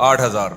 8,000।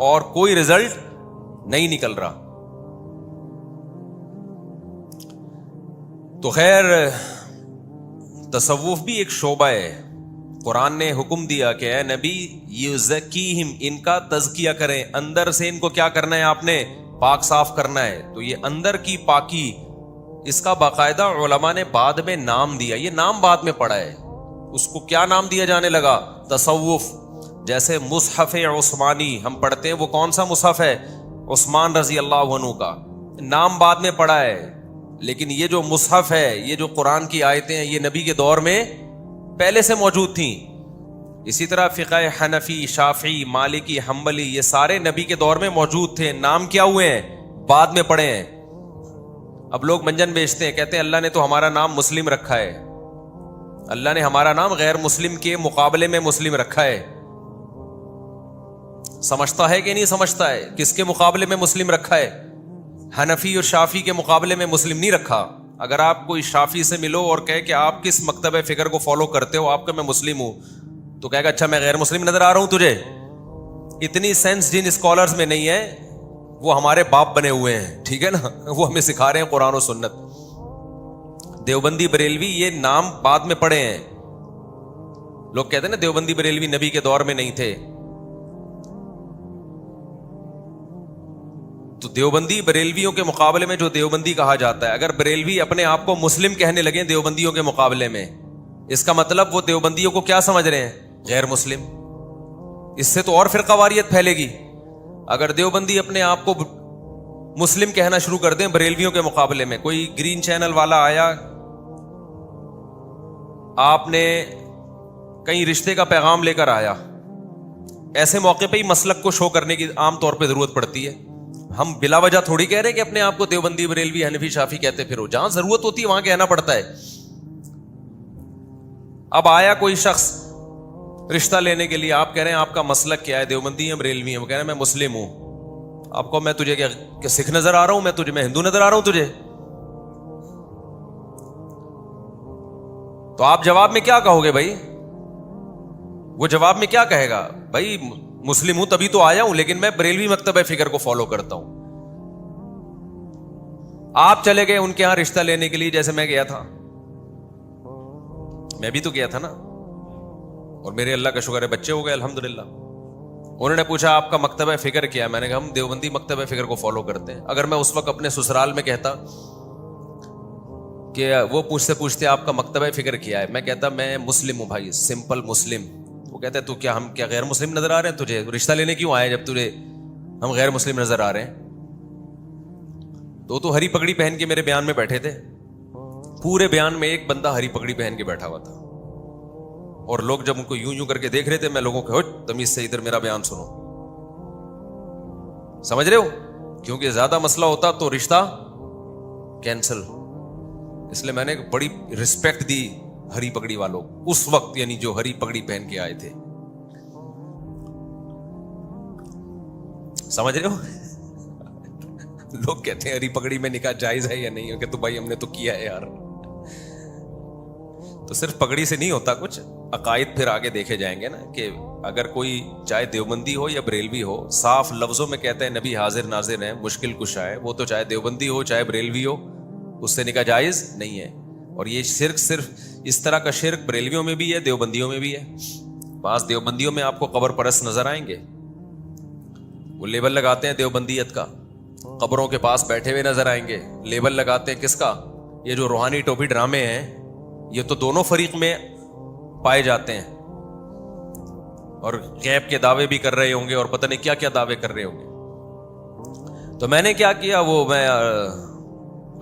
اور کوئی رزلٹ نہیں نکل رہا. تو خیر تصوف بھی ایک شعبہ ہے. قرآن نے حکم دیا کہ اے نبی یزکیہم، ان کا تزکیہ کریں، اندر سے ان کو کیا کرنا ہے، آپ نے پاک صاف کرنا ہے. تو یہ اندر کی پاکی، اس کا باقاعدہ علماء نے بعد میں نام دیا. یہ نام بعد میں پڑا ہے. اس کو کیا نام دیا جانے لگا؟ تصوف. جیسے مصحف عثمانی ہم پڑھتے ہیں، وہ کون سا مصحف ہے؟ عثمان رضی اللہ عنہ کا. نام بعد میں پڑا ہے، لیکن یہ جو مصحف ہے، یہ جو قرآن کی آیتیں ہیں، یہ نبی کے دور میں پہلے سے موجود تھیں. اسی طرح فقہ حنفی، شافعی، مالکی، حنبلی، یہ سارے نبی کے دور میں موجود تھے. نام کیا ہوئے ہیں؟ بعد میں پڑے ہیں. اب لوگ منجن بیچتے ہیں، کہتے ہیں اللہ نے تو ہمارا نام مسلم رکھا ہے. اللہ نے ہمارا نام غیر مسلم کے مقابلے میں مسلم رکھا ہے. سمجھتا ہے کہ نہیں سمجھتا ہے؟ کس کے مقابلے میں مسلم رکھا ہے؟ حنفی اور شافی کے مقابلے میں مسلم نہیں رکھا. اگر آپ کوئی شافی سے ملو اور کہے کہ آپ کس مکتب فکر کو فالو کرتے ہو، آپ کا میں مسلم ہوں، تو کہے گا اچھا میں غیر مسلم نظر آ رہا ہوں تجھے؟ اتنی سینس جن اسکالرز میں نہیں ہے، وہ ہمارے باپ بنے ہوئے ہیں، ٹھیک ہے نا. وہ ہمیں سکھا رہے ہیں قرآن و سنت. دیوبندی بریلوی یہ نام بعد میں پڑے ہیں. لوگ کہتے ہیں نا دیوبندی بریلوی نبی کے دور میں نہیں تھے. تو دیوبندی بریلویوں کے مقابلے میں جو دیوبندی کہا جاتا ہے، اگر بریلوی اپنے آپ کو مسلم کہنے لگے دیوبندیوں کے مقابلے میں، اس کا مطلب وہ دیوبندیوں کو کیا سمجھ رہے ہیں؟ غیر مسلم. اس سے تو اور فرقہ واریت پھیلے گی. اگر دیوبندی اپنے آپ کو مسلم کہنا شروع کر دیں بریلویوں کے مقابلے میں، کوئی گرین چینل والا آیا، آپ نے کہیں رشتے کا پیغام لے کر آیا، ایسے موقع پہ ہی مسلک کو شو کرنے کی عام طور پہ ضرورت پڑتی ہے. ہم بلا وجہ تھوڑی کہہ رہے کہ اپنے آپ کو دیوبندی بریلوی حنفی شافی کہتے پھرو. جہاں ضرورت ہوتی ہے وہاں کہنا پڑتا ہے. اب آیا کوئی شخص رشتہ لینے کے لیے، آپ کہہ رہے ہیں آپ کا مسلک کیا ہے، دیوبندی ہے بریلوی ہے؟ وہ کہہ رہے ہیں میں مسلم ہوں. آپ کو میں تجھے کہ سکھ نظر آ رہا ہوں، میں ہندو نظر آ رہا ہوں تجھے؟ تو آپ جواب میں کیا کہو گے بھائی؟ وہ جواب میں کیا کہے گا؟ بھائی مسلم ہوں تبھی تو آیا ہوں، لیکن میں بریلوی مکتب فکر کو فالو کرتا ہوں. آپ چلے گئے ان کے ہاں رشتہ لینے کے لیے، جیسے میں گیا تھا، میں بھی تو گیا تھا نا، اور میرے اللہ کا شکر ہے بچے ہو گئے الحمدللہ. انہوں نے پوچھا آپ کا مکتبہ فکر کیا ہے؟ میں نے کہا ہم دیوبندی مکتبہ فکر کو فالو کرتے ہیں. اگر میں اس وقت اپنے سسرال میں کہتا کہ وہ پوچھتے آپ کا مکتبہ فکر کیا ہے، میں کہتا میں مسلم ہوں بھائی، سمپل مسلم. وہ کہتے تو کیا ہم کیا غیر مسلم نظر آ رہے ہیں تجھے؟ رشتہ لینے کیوں آئے جب تجھے ہم غیر مسلم نظر آ رہے ہیں؟ تو ہری پگڑی پہن کے میرے بیان میں بیٹھے تھے. پورے بیان میں ایک بندہ ہری پگڑی پہن کے بیٹھا ہوا تھا، اور لوگ جب ان کو یوں کر کے دیکھ رہے تھے، میں لوگوں کو تمیز سے ادھر میرا بیان سنو. سمجھ رہے ہو؟ کیونکہ زیادہ مسئلہ ہوتا تو رشتہ کینسل. اس لیے میں نے بڑی رسپیکٹ دی ہری پگڑی والوں اس وقت، یعنی جو ہری پگڑی پہن کے آئے تھے. سمجھ رہے ہو؟ لوگ کہتے ہیں ہری پگڑی میں نکاح جائز ہے یا نہیں؟ کہ تو بھائی ہم نے تو کیا ہے یار. تو صرف پگڑی سے نہیں ہوتا کچھ، عقائد پھر آگے دیکھے جائیں گے نا. کہ اگر کوئی چاہے دیوبندی ہو یا بریلوی ہو، صاف لفظوں میں کہتے ہیں نبی حاضر ناظر ہے، مشکل کشا ہے، وہ تو چاہے دیوبندی ہو چاہے بریلوی ہو، اس سے نکاح جائز نہیں ہے. اور یہ شرک صرف اس طرح کا شرک بریلویوں میں بھی ہے، دیوبندیوں میں بھی ہے. بعض دیوبندیوں میں آپ کو قبر پرست نظر آئیں گے، وہ لیبل لگاتے ہیں دیوبندیت کا، قبروں کے پاس بیٹھے ہوئے نظر آئیں گے. لیبل لگاتے ہیں کس کا؟ یہ جو روحانی ٹوپی ڈرامے ہیں، یہ تو دونوں فریق میں پائے جاتے ہیں، اور غیب کے دعوے بھی کر رہے ہوں گے اور پتہ نہیں کیا کیا دعوے کر رہے ہوں گے. تو میں نے کیا کیا،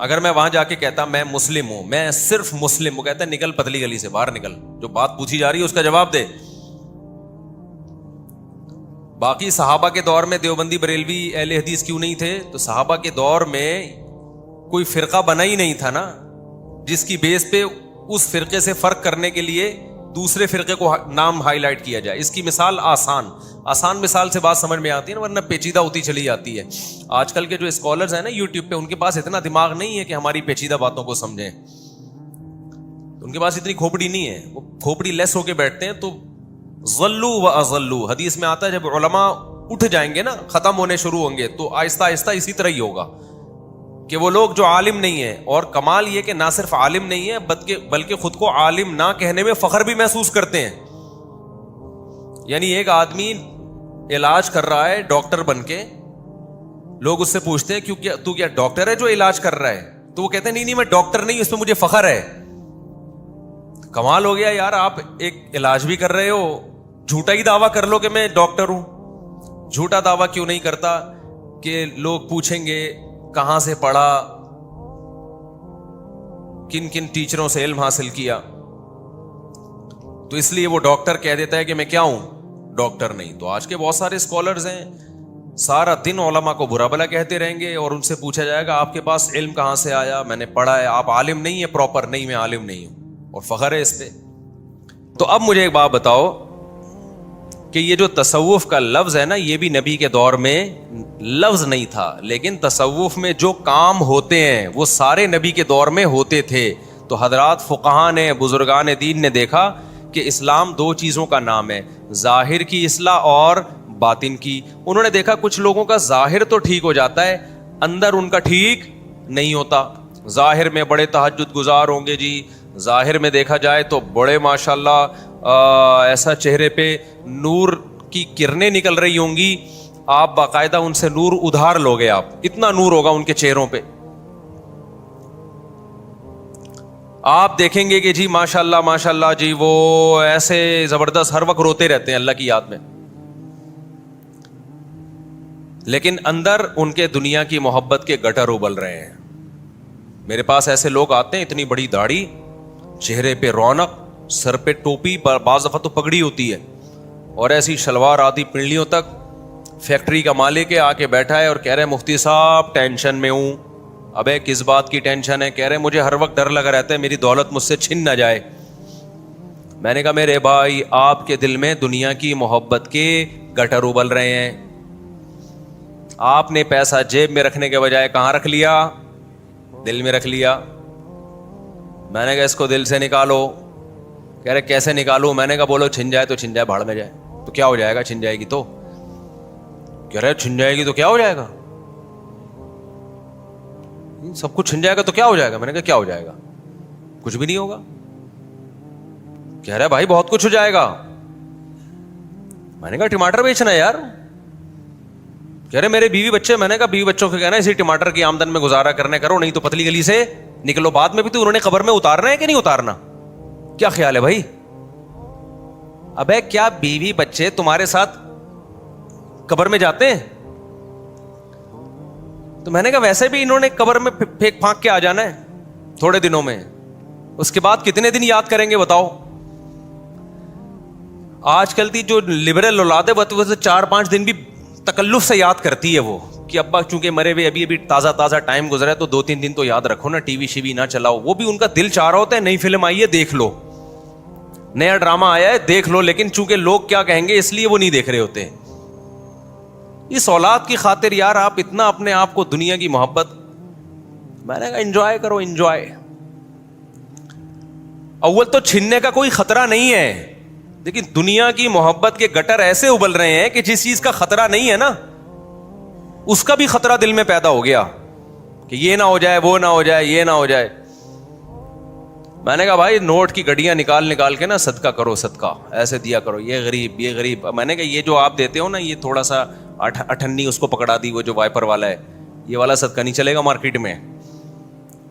اگر میں وہاں جا کے کہتا میں مسلم ہوں، میں صرف مسلم، وہ کہتا ہے نکل پتلی گلی سے باہر نکل، جو بات پوچھی جا رہی ہے اس کا جواب دے. باقی صحابہ کے دور میں دیوبندی بریلوی اہل حدیث کیوں نہیں تھے؟ تو صحابہ کے دور میں کوئی فرقہ بنا ہی نہیں تھا نا، جس کی بیس پہ اس فرقے سے فرق کرنے کے لیے دوسرے فرقے کو نام ہائی لائٹ کیا جائے. اس کی مثال آسان مثال سے بات سمجھ میں آتی ہے نا، ورنہ پیچیدہ ہوتی چلی جاتی ہے. آج کل کے جو اسکالرز ہیں نا یوٹیوب پہ، ان کے پاس اتنا دماغ نہیں ہے کہ ہماری پیچیدہ باتوں کو سمجھیں. ان کے پاس اتنی کھوپڑی نہیں ہے، وہ کھوپڑی لیس ہو کے بیٹھتے ہیں. تو ضلوا و اضلوا، حدیث میں آتا ہے جب علماء اٹھ جائیں گے نا, ختم ہونے شروع ہوں گے, تو آہستہ آہستہ اسی طرح ہی ہوگا کہ وہ لوگ جو عالم نہیں ہیں, اور کمال یہ کہ نہ صرف عالم نہیں ہے بلکہ خود کو عالم نہ کہنے میں فخر بھی محسوس کرتے ہیں. یعنی ایک آدمی علاج کر رہا ہے ڈاکٹر بن کے, لوگ اس سے پوچھتے ہیں کیوں, تو کیا ڈاکٹر ہے جو علاج کر رہا ہے؟ تو وہ کہتے ہیں نہیں میں ڈاکٹر نہیں, اس پہ مجھے فخر ہے. کمال ہو گیا یار, آپ ایک علاج بھی کر رہے ہو, جھوٹا ہی دعویٰ کر لو کہ میں ڈاکٹر ہوں. جھوٹا دعویٰ کیوں نہیں کرتا کہ لوگ پوچھیں گے کہاں سے پڑھا, کن کن ٹیچروں سے علم حاصل کیا, تو اس لیے وہ ڈاکٹر کہہ دیتا ہے کہ میں کیا ہوں, ڈاکٹر نہیں. تو آج کے بہت سارے اسکالرز ہیں, سارا دن علماء کو برا بھلا کہتے رہیں گے, اور ان سے پوچھا جائے گا آپ کے پاس علم کہاں سے آیا, میں نے پڑھا ہے. آپ عالم نہیں ہے پراپر, نہیں میں عالم نہیں ہوں, اور فخر ہے اس پہ. تو اب مجھے ایک بات بتاؤ کہ یہ جو تصوف کا لفظ ہے نا, یہ بھی نبی کے دور میں لفظ نہیں تھا, لیکن تصوف میں جو کام ہوتے ہیں وہ سارے نبی کے دور میں ہوتے تھے. تو حضرات فقہاء نے, بزرگان دین نے دیکھا کہ اسلام دو چیزوں کا نام ہے, ظاہر کی اصلاح اور باطن کی. انہوں نے دیکھا کچھ لوگوں کا ظاہر تو ٹھیک ہو جاتا ہے, اندر ان کا ٹھیک نہیں ہوتا. ظاہر میں بڑے تہجد گزار ہوں گے جی, ظاہر میں دیکھا جائے تو بڑے ماشاءاللہ ایسا چہرے پہ نور کی کرنیں نکل رہی ہوں گی, آپ باقاعدہ ان سے نور ادھار لوگے, آپ اتنا نور ہوگا ان کے چہروں پہ. آپ دیکھیں گے کہ جی ماشاءاللہ ماشاءاللہ جی وہ ایسے زبردست ہر وقت روتے رہتے ہیں اللہ کی یاد میں, لیکن اندر ان کے دنیا کی محبت کے گٹر ابل رہے ہیں. میرے پاس ایسے لوگ آتے ہیں, اتنی بڑی داڑھی, چہرے پہ رونق, سر پہ ٹوپی, بعض دفعہ تو پگڑی ہوتی ہے, اور ایسی شلوار آدھی پنڈلیوں تک, فیکٹری کا مالک ہے, آ کے بیٹھا ہے اور کہہ رہے مفتی صاحب ٹینشن میں ہوں. ابے کس بات کی ٹینشن ہے؟ کہہ رہے مجھے ہر وقت ڈر لگا رہتا ہے میری دولت مجھ سے چھن نہ جائے. میں نے کہا میرے بھائی آپ کے دل میں دنیا کی محبت کے گٹر ابل رہے ہیں. آپ نے پیسہ جیب میں رکھنے کے بجائے کہاں رکھ لیا؟ دل میں رکھ لیا. میں نے کہا اس کو دل سے نکالو. کہہ رہے کیسے نکالوں؟ میں نے کہا بولو چھن جائے تو چھن جائے, بھاڑ میں جائے تو کیا ہو جائے گا, چھن جائے گی تو. کہہ رہے چھن جائے گی تو کیا ہو جائے گا, سب کچھ چھن جائے گا تو کیا ہو جائے گا. میں نے کہا کیا ہو جائے گا؟ کچھ بھی نہیں ہوگا. کہہ رہا بھائی بہت کچھ ہو جائے گا. میں نے کہا ٹماٹر بیچنا ہے یار. کہہ رہے میرے بیوی بچے. میں نے کہا بیوی بچوں کو کہنا اسی ٹماٹر کی آمدن میں گزارا کرنے کرو, نہیں تو پتلی گلی سے نکلو. بعد میں بھی تو انہوں نے قبر میں اتارنا ہے کہ نہیں اتارنا؟ کیا خیال ہے بھائی؟ ابے کیا بیوی بچے تمہارے ساتھ قبر میں جاتے ہیں؟ تو میں نے کہا ویسے بھی انہوں نے قبر میں پھینک پھانک کے آ جانا ہے تھوڑے دنوں میں, اس کے بعد کتنے دن یاد کریں گے بتاؤ؟ آج کل کی جو لبرل اولاد ہے وہ 4-5 دن بھی تکلف سے یاد کرتی ہے, وہ کہ ابا چونکہ مرے ہوئے ابھی تازہ تازہ ٹائم گزرا ہے تو 2-3 دن تو یاد رکھو نا, ٹی وی شیوی نہ چلاؤ. وہ بھی ان کا دل چاہ رہا ہوتا ہے نئی فلم آئی ہے دیکھ لو, نیا ڈرامہ آیا ہے دیکھ لو, لیکن چونکہ لوگ کیا کہیں گے اس لیے وہ نہیں دیکھ رہے ہوتے. اس اولاد کی خاطر یار آپ اتنا اپنے آپ کو دنیا کی محبت. میں نے کہا انجوائے کرو, انجوائے. اول تو چھننے کا کوئی خطرہ نہیں ہے, لیکن دنیا کی محبت کے گٹر ایسے ابل رہے ہیں کہ جس چیز کا خطرہ نہیں ہے نا اس کا بھی خطرہ دل میں پیدا ہو گیا کہ یہ نہ ہو جائے, وہ نہ ہو جائے, یہ نہ ہو جائے. میں نے کہا بھائی نوٹ کی گڈیاں نکال کے نا صدقہ کرو, صدقہ ایسے دیا کرو, یہ غریب یہ غریب. میں نے کہا یہ جو آپ دیتے ہو نا, یہ تھوڑا سا 98 اس کو پکڑا دی, وہ جو وائپر والا ہے, یہ والا صدقہ نہیں چلے گا مارکیٹ میں.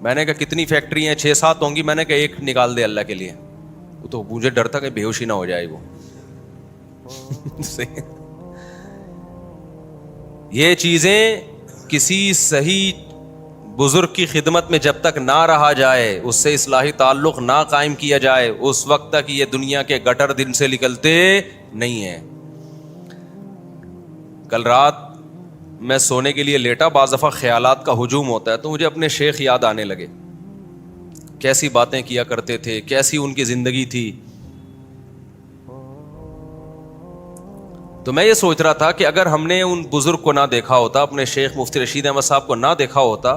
میں نے کہا کتنی فیکٹری ہیں, 6-7 ہوں گی. میں نے کہا ایک نکال دے اللہ کے لیے. وہ تو مجھے ڈر تھا کہ بے ہوشی نہ ہو جائے وہ. یہ چیزیں کسی صحیح بزرگ کی خدمت میں جب تک نہ رہا جائے, اس سے اصلاحی تعلق نہ قائم کیا جائے, اس وقت تک یہ دنیا کے گٹر دن سے نکلتے نہیں ہیں. کل رات میں سونے کے لیے لیٹا, بعض دفعہ خیالات کا ہجوم ہوتا ہے, تو مجھے اپنے شیخ یاد آنے لگے. کیسی باتیں کیا کرتے تھے, کیسی ان کی زندگی تھی. تو میں یہ سوچ رہا تھا کہ اگر ہم نے ان بزرگ کو نہ دیکھا ہوتا, اپنے شیخ مفتی رشید احمد صاحب کو نہ دیکھا ہوتا,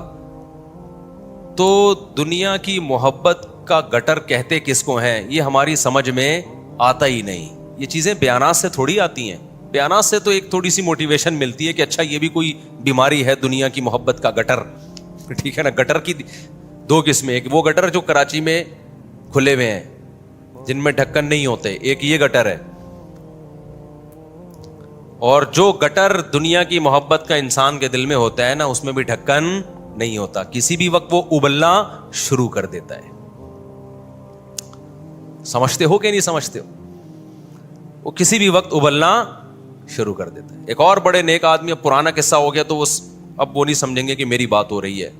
تو دنیا کی محبت کا گٹر کہتے کس کو ہیں یہ ہماری سمجھ میں آتا ہی نہیں. یہ چیزیں بیانات سے تھوڑی آتی ہیں. بیانات سے تو ایک تھوڑی سی موٹیویشن ملتی ہے کہ اچھا یہ بھی کوئی بیماری ہے دنیا کی محبت کا گٹر. ٹھیک ہے نا. گٹر کی دو قسمیں, ایک وہ گٹر جو کراچی میں کھلے ہوئے ہیں جن میں ڈھکن نہیں ہوتے, ایک یہ گٹر ہے. اور جو گٹر دنیا کی محبت کا انسان کے دل میں ہوتا ہے نا, اس میں بھی ڈھکن نہیں ہوتا, کسی بھی وقت وہ ابلنا شروع کر دیتا ہے. سمجھتے ہو کہ نہیں سمجھتے ہو؟ وہ کسی بھی وقت ابلنا شروع کر دیتا ہے. ایک اور بڑے نیک آدمی, اب پرانا قصہ ہو گیا تو اب وہ نہیں سمجھیں گے کہ میری بات ہو رہی ہے.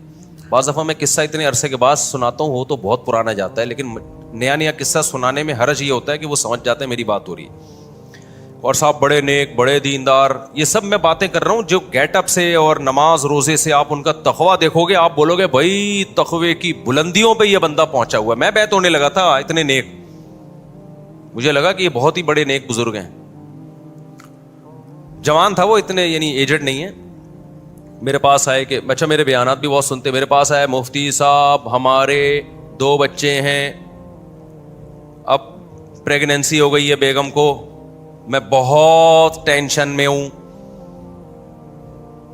بعض دفعہ میں قصہ اتنے عرصے کے بعد سناتا ہوں, وہ تو بہت پرانا جاتا ہے, لیکن نیا نیا قصہ سنانے میں حرج یہ ہوتا ہے کہ وہ سمجھ جاتے ہیں میری بات ہو رہی ہے. اور صاحب بڑے نیک, بڑے دیندار, یہ سب میں باتیں کر رہا ہوں جو گیٹ اپ سے اور نماز روزے سے آپ ان کا تقویٰ دیکھو گے, آپ بولو گے بھائی تقوی کی بلندیوں پہ یہ بندہ پہنچا ہوا ہے. میں بیت ہونے لگا تھا, اتنے نیک, مجھے لگا کہ یہ بہت ہی بڑے نیک بزرگ ہیں. جوان تھا وہ, اتنے یعنی ایجڈ نہیں ہے. میرے پاس آئے کہ اچھا میرے بیانات بھی بہت سنتے, میرے پاس آئے مفتی صاحب ہمارے 2 بچے ہیں, اب پریگنینسی ہو گئی ہے بیگم کو, میں بہت ٹینشن میں ہوں.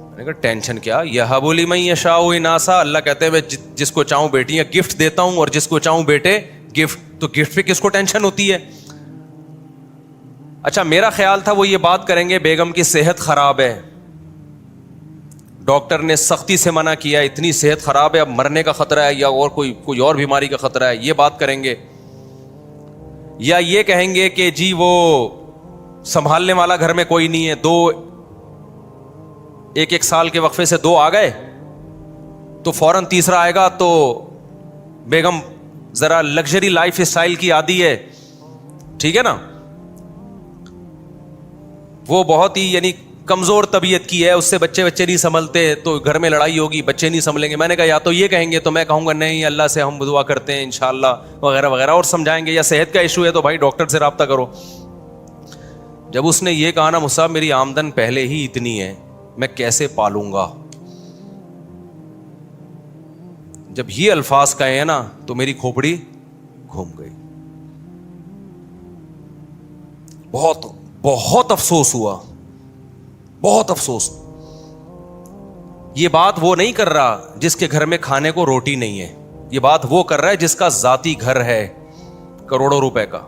میں نے کہا ٹینشن کیا؟ یہب لمن یشاء اناثا, اللہ کہتے ہیں میں جس کو چاہوں بیٹیاں گفٹ دیتا ہوں اور جس کو چاہوں بیٹے گفٹ. تو گفٹ پہ کس کو ٹینشن ہوتی ہے؟ اچھا میرا خیال تھا وہ یہ بات کریں گے بیگم کی صحت خراب ہے, ڈاکٹر نے سختی سے منع کیا, اتنی صحت خراب ہے اب مرنے کا خطرہ ہے یا اور کوئی اور بیماری کا خطرہ ہے, یہ بات کریں گے. یا یہ کہیں گے کہ جی وہ سنبھالنے والا گھر میں کوئی نہیں ہے, 1 سال کے وقفے سے 2 آ گئے تو فوراً تیسرا آئے گا, تو بیگم ذرا لگژری لائف اسٹائل کی عادی ہے, ٹھیک ہے نا, وہ بہت ہی یعنی کمزور طبیعت کی ہے, اس سے بچے نہیں سنبھلتے, تو گھر میں لڑائی ہوگی, بچے نہیں سنبھلیں گے. میں نے کہا یا تو یہ کہیں گے تو میں کہوں گا نہیں اللہ سے ہم دعا کرتے ہیں انشاءاللہ وغیرہ وغیرہ, اور سمجھائیں گے. یا صحت کا ایشو ہے تو بھائی ڈاکٹر سے رابطہ کرو. جب اس نے یہ کہا نا مصعب میری آمدن پہلے ہی اتنی ہے, میں کیسے پالوں گا, جب یہ الفاظ کہے ہیں نا تو میری کھوپڑی گھوم گئی. بہت بہت افسوس ہوا, بہت افسوس. یہ بات وہ نہیں کر رہا جس کے گھر میں کھانے کو روٹی نہیں ہے, یہ بات وہ کر رہا ہے جس کا ذاتی گھر ہے کروڑوں روپے کا.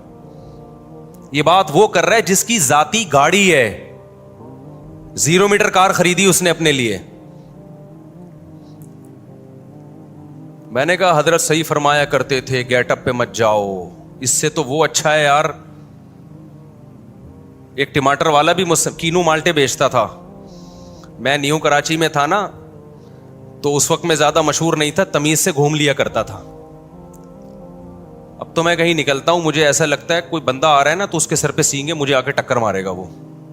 یہ بات وہ کر رہا ہے جس کی ذاتی گاڑی ہے, 0 میٹر کار خریدی اس نے اپنے لیے. میں نے کہا حضرت صحیح فرمایا کرتے تھے گیٹ اپ پہ مت جاؤ, اس سے تو وہ اچھا ہے یار. ایک ٹماٹر والا بھی کینو مالٹے بیچتا تھا, میں نیو کراچی میں تھا نا, تو اس وقت میں زیادہ مشہور نہیں تھا, تمیز سے گھوم لیا کرتا تھا. اب تو میں کہیں نکلتا ہوں مجھے ایسا لگتا ہے کوئی بندہ آ رہا ہے نا تو اس کے سر پہ سینگے مجھے آ کے ٹکر مارے گا وہ,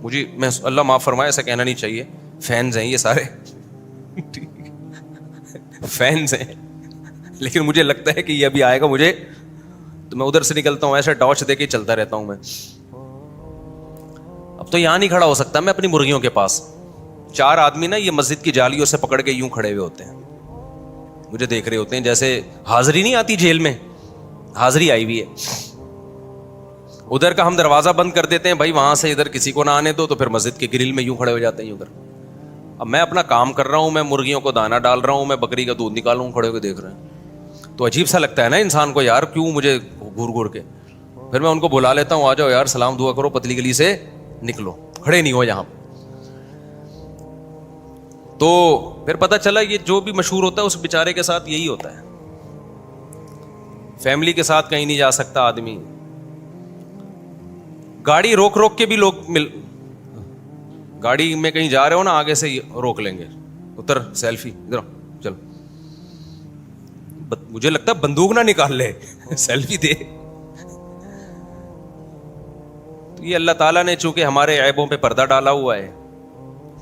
مجھے میں اللہ معاف فرمائے ایسا کہنا نہیں چاہیے, فینز ہیں یہ سارے فینز ہیں, لیکن مجھے لگتا ہے کہ یہ ابھی آئے گا مجھے, تو میں ادھر سے نکلتا ہوں ایسا ٹارچ دے کے چلتا رہتا ہوں میں. اب تو یہاں نہیں کھڑا ہو سکتا میں اپنی مرغیوں کے پاس, 4 آدمی نا یہ مسجد کی جالیوں سے پکڑ کے یوں کھڑے ہوئے ہوتے ہیں, مجھے دیکھ رہے ہوتے ہیں جیسے حاضری نہیں آتی جیل میں, حاضری آئی ہوئی ہے. ادھر کا ہم دروازہ بند کر دیتے ہیں, بھائی وہاں سے ادھر کسی کو نہ آنے دو, تو پھر مسجد کے گرل میں یوں کھڑے ہو جاتے ہیں ادھر. اب میں اپنا کام کر رہا ہوں, میں مرغیوں کو دانا ڈال رہا ہوں, میں بکری کا دودھ نکال رہا ہوں, کھڑے ہو کے دیکھ رہے ہیں, تو عجیب سا لگتا ہے نا انسان کو, یار کیوں مجھے گھور گھور کے. پھر میں ان کو بلا لیتا ہوں, آ جاؤ یار سلام دعا کرو, پتلی گلی سے نکلو, کھڑے نہیں ہو یہاں. تو پھر پتہ چلا یہ جو بھی مشہور ہوتا ہے اس بیچارے کے ساتھ یہی ہوتا ہے, فیملی کے ساتھ کہیں نہیں جا سکتا آدمی, گاڑی روک روک کے بھی لوگ گاڑی میں کہیں جا رہے ہو نا آگے سے روک لیں گے, اتر سیلفی ادھر چل, مجھے لگتا ہے بندوق نہ نکال لے سیلفی دے. تو یہ اللہ تعالیٰ نے چونکہ ہمارے عیبوں پہ پردہ ڈالا ہوا ہے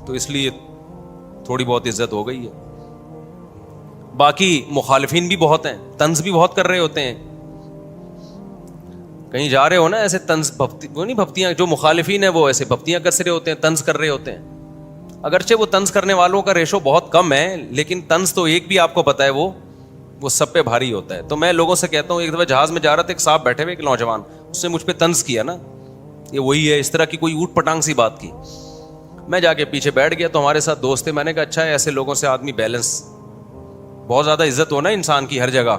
تو اس لیے تھوڑی بہت عزت ہو گئی ہے. باقی مخالفین بھی بہت ہیں, طنز بھی بہت کر رہے ہوتے ہیں. کہیں جا رہے ہو نا ایسے طنز وہ نہیں بھپتیاں, جو مخالفین ہیں وہ ایسے بھپتیاں کس رہے ہوتے ہیں, طنز کر رہے ہوتے ہیں. اگرچہ وہ طنز کرنے والوں کا ریشو بہت کم ہے, لیکن طنز تو ایک بھی آپ کو پتا ہے وہ سب پہ بھاری ہوتا ہے. تو میں لوگوں سے کہتا ہوں, ایک دفعہ جہاز میں جا رہا تھا, ایک صاحب بیٹھے ہوئے, ایک نوجوان, اس نے مجھ پہ طنز کیا نا, یہ وہی ہے, اس طرح کی کوئی اوٹ پٹانگ سی بات کی. میں جا کے پیچھے بیٹھ گیا تو ہمارے ساتھ دوست تھے. میں نے کہا اچھا ہے, ایسے لوگوں سے آدمی بیلنس, بہت زیادہ عزت ہونا انسان کی ہر جگہ,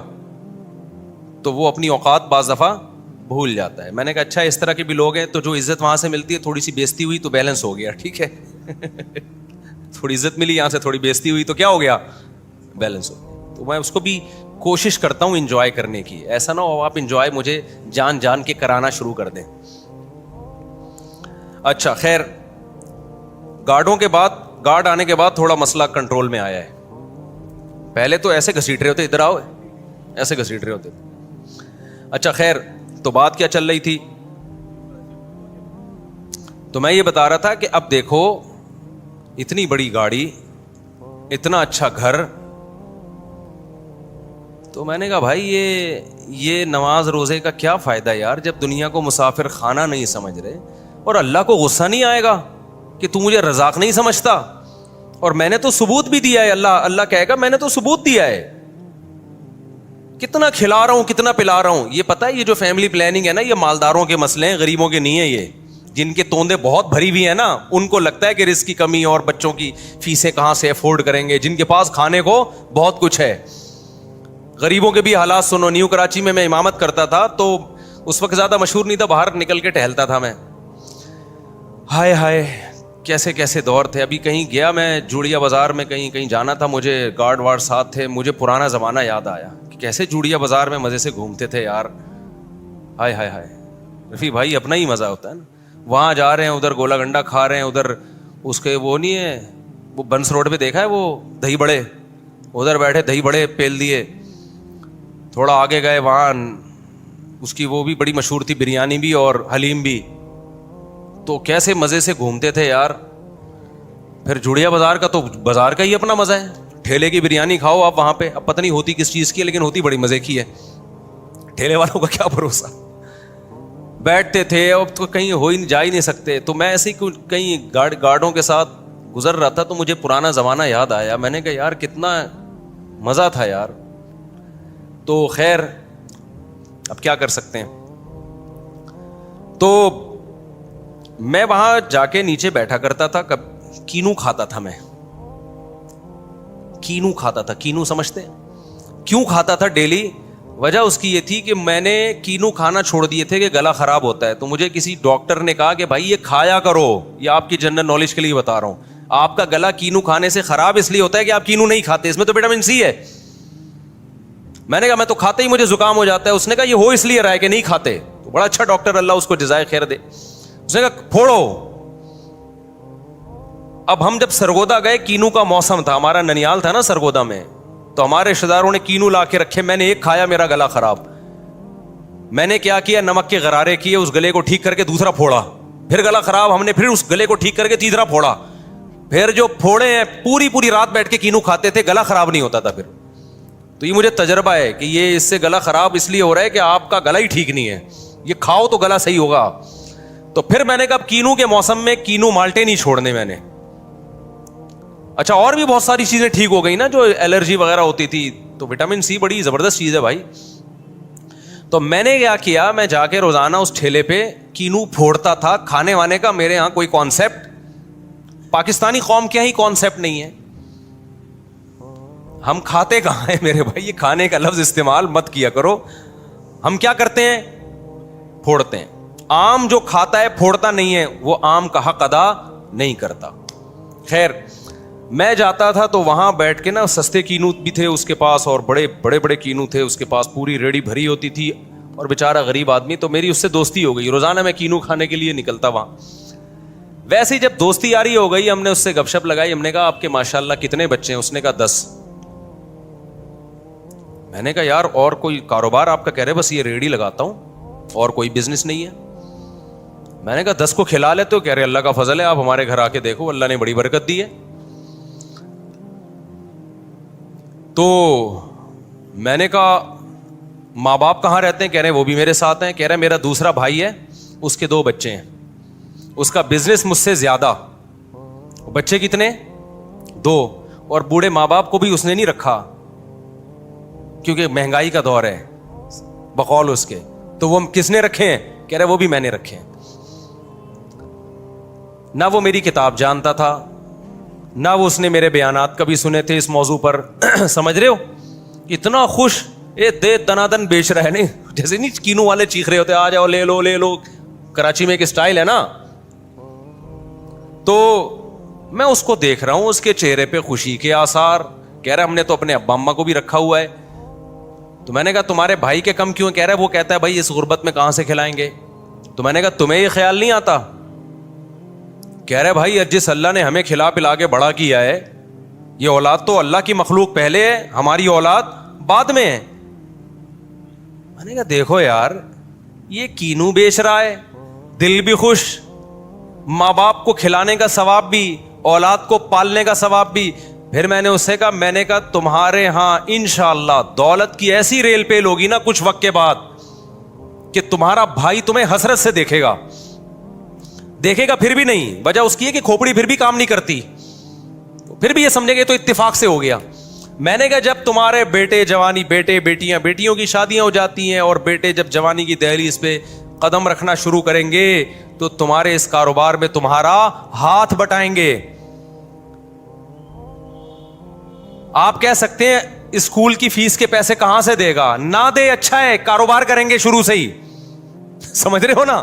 تو وہ اپنی اوقات بعض دفعہ بھول جاتا ہے. میں نے کہا اچھا اس طرح کے بھی لوگ ہیں, تو جو عزت وہاں سے ملتی ہے تھوڑی سی بیزتی ہوئی تو بیلنس ہو گیا, ٹھیک ہے. تھوڑی عزت ملی یہاں سے, تھوڑی بیزتی ہوئی تو کیا ہو گیا, بیلنس ہو گیا. تو میں اس کو بھی کوشش کرتا ہوں انجوائے کرنے کی. ایسا نہ ہو آپ انجوائے مجھے جان جان کے کرانا شروع کر دیں. اچھا خیر, گارڈوں کے بعد, گارڈ آنے کے بعد تھوڑا مسئلہ کنٹرول میں آیا ہے. پہلے تو ایسے گھسیٹ رہے ہوتے, ادھر آؤ, ایسے گھسیٹ رہے ہوتے. اچھا خیر, تو بات کیا چل رہی تھی, تو میں یہ بتا رہا تھا کہ اب دیکھو اتنی بڑی گاڑی, اتنا اچھا گھر, تو میں نے کہا بھائی یہ نماز روزے کا کیا فائدہ یار, جب دنیا کو مسافر خانہ نہیں سمجھ رہے, اور اللہ کو غصہ نہیں آئے گا کہ تو مجھے رزاق نہیں سمجھتا, اور میں نے تو ثبوت بھی دیا ہے. اللہ کہے گا میں نے تو ثبوت دیا ہے, کتنا کھلا رہا ہوں, کتنا پلا رہا ہوں. یہ پتہ ہے یہ جو فیملی پلاننگ ہے نا, یہ مالداروں کے مسئلے ہیں, غریبوں کے نہیں ہیں. یہ جن کے توندے بہت بھری ہوئی ہیں نا, ان کو لگتا ہے کہ رزق کی کمی اور بچوں کی فیسیں کہاں سے افورڈ کریں گے. جن کے پاس کھانے کو بہت کچھ ہے. غریبوں کے بھی حالات سنو. نیو کراچی میں امامت کرتا تھا, تو اس وقت زیادہ مشہور نہیں تھا, باہر نکل کے ٹہلتا تھا میں. ہائے ہائے کیسے کیسے دور تھے. ابھی کہیں گیا میں جوڑیا بازار میں, کہیں جانا تھا مجھے, گارڈ وارڈ ساتھ تھے. مجھے پرانا زمانہ یاد آیا کہ کیسے جوڑیا بازار میں مزے سے گھومتے تھے یار. ہائے ہائے ہائے رفیع بھائی, اپنا ہی مزہ ہوتا ہے نا. وہاں جا رہے ہیں, ادھر گولا گنڈا کھا رہے ہیں, ادھر اس کے وہ نہیں ہے, وہ بنس روڈ پہ دیکھا ہے وہ دہی بڑے, ادھر بیٹھے دہی بڑے پیل دیے. تھوڑا آگے گئے, وہاں اس کی وہ بھی بڑی مشہور تھی, بریانی بھی اور حلیم بھی. تو کیسے مزے سے گھومتے تھے یار. پھر جوڑیا بازار کا تو بازار کا ہی اپنا مزہ ہے. ٹھیلے کی بریانی کھاؤ آپ وہاں پہ, اب پتہ نہیں ہوتی کس چیز کی ہے, لیکن ہوتی بڑی مزے کی ہے. ٹھیلے والوں کا کیا بھروسہ. بیٹھتے تھے, اب تو کہیں جا ہی نہیں سکتے. تو میں ایسے ہی کہیں گارڈوں کے ساتھ گزر رہا تھا, تو مجھے پرانا زمانہ یاد آیا. میں نے کہا یار کتنا مزہ تھا یار. تو خیر اب کیا کر سکتے ہیں. تو میں وہاں جا کے نیچے بیٹھا کرتا تھا, کینو کھاتا تھا. میں کینو کھاتا تھا. کینو سمجھتے ہیں کیوں کھاتا تھا ڈیلی؟ وجہ اس کی یہ تھی کہ میں نے کینو کھانا چھوڑ دیے تھے کہ گلا خراب ہوتا ہے. تو مجھے کسی ڈاکٹر نے کہا کہ بھائی یہ کھایا کرو, یہ آپ کی جنرل نالج کے لیے بتا رہا ہوں, آپ کا گلا کینو کھانے سے خراب اس لیے ہوتا ہے کہ آپ کینو نہیں کھاتے, اس میں تو وٹامن سی ہے. میں نے کہا میں تو کھاتے ہی مجھے زکام ہو جاتا ہے. اس نے کہا یہ ہو اس لیے رہا ہے کہ نہیں کھاتے. تو بڑا اچھا ڈاکٹر, اللہ اس کو جزائے خیر دے, اس نے کہا پھوڑو. اب ہم جب سرگودا گئے, کینو کا موسم تھا, ہمارا ننیال تھا نا سرگودا میں, تو ہمارے رشتے داروں نے کینو لا کے رکھے. میں نے ایک کھایا, میرا گلا خراب. میں نے کیا کیا, نمک کے غرارے کیے, اس گلے کو ٹھیک کر کے دوسرا پھوڑا, پھر گلا خراب. ہم نے پھر اس گلے کو ٹھیک کر کے تیسرا پھوڑا. پھر جو پھوڑے ہیں پوری رات بیٹھ کے کینو کھاتے تھے, گلا خراب نہیں ہوتا تھا پھر. تو یہ مجھے تجربہ ہے کہ یہ اس سے گلا خراب اس لیے ہو رہا ہے کہ آپ کا گلا ہی ٹھیک نہیں ہے. یہ کھاؤ تو گلا صحیح ہوگا. تو پھر میں نے کہا کینو کے موسم میں کینو مالٹے نہیں چھوڑنے میں نے. اچھا اور بھی بہت ساری چیزیں ٹھیک ہو گئی نا, جو الرجی وغیرہ ہوتی تھی. تو وٹامن سی بڑی زبردست چیز ہے بھائی. تو میں نے کیا کیا, میں جا کے روزانہ اس ٹھیلے پہ کینو پھوڑتا تھا. کھانے وانے کا میرے ہاں کوئی کانسیپٹ, پاکستانی قوم کے ہی کانسیپٹ نہیں ہے. ہم کھاتے کہاں ہیں میرے بھائی, یہ کھانے کا لفظ استعمال مت کیا کرو. ہم کیا کرتے ہیں, پھوڑتے ہیں. آم جو کھاتا ہے پھوڑتا نہیں ہے, وہ آم کا حق ادا نہیں کرتا. خیر میں جاتا تھا تو وہاں بیٹھ کے نا, سستے کینو بھی تھے اس کے پاس اور بڑے کینو تھے اس کے پاس, پوری ریڑھی بھری ہوتی تھی, اور بیچارہ غریب آدمی. تو میری اس سے دوستی ہو گئی, روزانہ میں کینو کھانے کے لیے نکلتا وہاں. ویسے ہی جب دوستی یاری ہو گئی, ہم نے اس سے گپ شپ لگائی. ہم نے کہا آپ کے ماشاءاللہ کتنے بچے ہیں؟ اس نے کہا 10. میں نے کہا یار اور کوئی کاروبار آپ کا؟ کہہ رہے بس یہ ریڑھی لگاتا ہوں, اور کوئی بزنس نہیں ہے. میں نے کہا 10 کو کھلا لیتے ہو؟ کہہ رہے اللہ کا فضل ہے, آپ ہمارے گھر آ کے دیکھو, اللہ نے بڑی برکت دی ہے. تو میں نے کہا ماں باپ کہاں رہتے ہیں؟ کہہ رہے وہ بھی میرے ساتھ ہیں. کہہ رہے میرا دوسرا بھائی ہے, اس کے 2 بچے ہیں, اس کا بزنس مجھ سے زیادہ. بچے کتنے؟ 2. اور بوڑھے ماں باپ کو بھی اس نے نہیں رکھا کیونکہ مہنگائی کا دور ہے بقول اس کے. تو وہ کس نے رکھے ہیں؟ کہہ رہے وہ بھی میں نے رکھے ہیں. نہ وہ میری کتاب جانتا تھا, نہ وہ اس نے میرے بیانات کبھی سنے تھے اس موضوع پر. سمجھ رہے ہو, اتنا خوش, اے دے دنادن بیچ رہا ہے, نہیں جیسے نہیں کینو والے چیخ رہے ہوتے آ جاؤ لے لو لے لو, کراچی میں ایک اسٹائل ہے نا. تو میں اس کو دیکھ رہا ہوں, اس کے چہرے پہ خوشی کے آثار. کہہ رہا ہم نے تو اپنے ابا اماں کو بھی رکھا ہوا ہے. تو میں نے کہا تمہارے بھائی کے کم کیوں؟ کہہ رہا ہے وہ کہتا ہے بھائی اس غربت میں کہاں سے کھلائیں گے. تو میں نے کہا تمہیں یہ خیال نہیں آتا؟ کہہ رہے بھائی جس اللہ نے ہمیں کھلا پلا کے بڑا کیا ہے, یہ اولاد تو اللہ کی مخلوق پہلے ہے, ہماری اولاد بعد میں ہے. میں نے کہا دیکھو یار, یہ کینو بیچ رہا ہے, دل بھی خوش, ماں باپ کو کھلانے کا ثواب بھی, اولاد کو پالنے کا ثواب بھی. پھر میں نے اس سے کہا, میں نے کہا تمہارے ہاں انشاءاللہ دولت کی ایسی ریل پیل ہوگی نا کچھ وقت کے بعد کہ تمہارا بھائی تمہیں حسرت سے دیکھے گا پھر بھی نہیں. وجہ اس کی ہے کہ کھوپڑی پھر بھی کام نہیں کرتی, پھر بھی یہ سمجھیں گے تو اتفاق سے ہو گیا. میں نے کہا جب تمہارے بیٹے جوانی, بیٹے بیٹیاں, بیٹیوں کی شادیاں ہو جاتی ہیں اور بیٹے جب جوانی کی دہلیز پہ قدم رکھنا شروع کریں گے تو تمہارے اس کاروبار میں تمہارا ہاتھ بٹائیں گے. آپ کہہ سکتے ہیں اسکول کی فیس کے پیسے کہاں سے دے گا, نہ دے, اچھا ہے, کاروبار کریں گے شروع سے ہی. سمجھ رہے ہو نا,